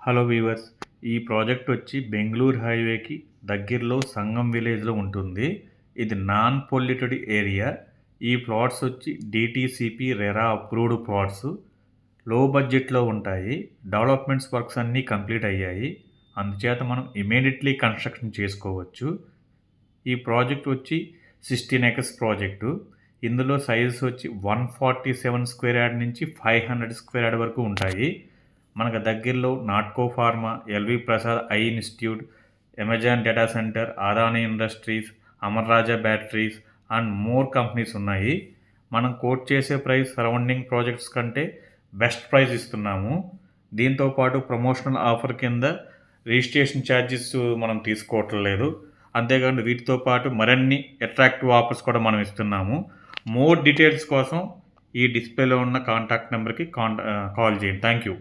Hello weavers, ఈ project వచ్చి బెంగుళూరు హైవేకి దగ్గరలో సంగం విలేజ్లో ఉంటుంది. ఇది నాన్ పొల్యూటెడ్ ఏరియా. ఈ ప్లాట్స్ వచ్చి డిటిసిపి రెరా అప్రూవ్డ్ ప్లాట్స్. లో బడ్జెట్లో ఉంటాయి. డెవలప్మెంట్స్ వర్క్స్ అన్నీ కంప్లీట్ అయ్యాయి. అందుచేత మనం ఇమీడియట్లీ కన్స్ట్రక్షన్ చేసుకోవచ్చు. ఈ ప్రాజెక్ట్ వచ్చి 16 ఎకర్స్ ప్రాజెక్టు. ఇందులో సైజెస్ వచ్చి 147 స్క్వేర్ యార్డ్ నుంచి 500 స్క్వేర్ యార్డ్ వరకు ఉంటాయి. మనకు దగ్గరలో Natco pharma, LV Prasad eye institute, Amazon data centre, Adani industries, Amar Raja batteries and more companies ఉన్నాయి. మనం కోట్ చేసే ప్రైస్ సరౌండింగ్ ప్రాజెక్ట్స్ కంటే బెస్ట్ ప్రైస్ ఇస్తున్నాము. దీంతోపాటు ప్రమోషనల్ ఆఫర్ కింద రిజిస్ట్రేషన్ ఛార్జెస్ మనం తీసుకోవట్లేదు. అంతేకాకుండా వీటితో పాటు మరిన్ని అట్రాక్టివ్ ఆఫర్స్ కూడా మనం ఇస్తున్నాము. మోర్ డీటెయిల్స్ కోసం ఈ డిస్ప్లేలో ఉన్న కాంటాక్ట్ నెంబర్కి కాల్ చేయండి. Thank you.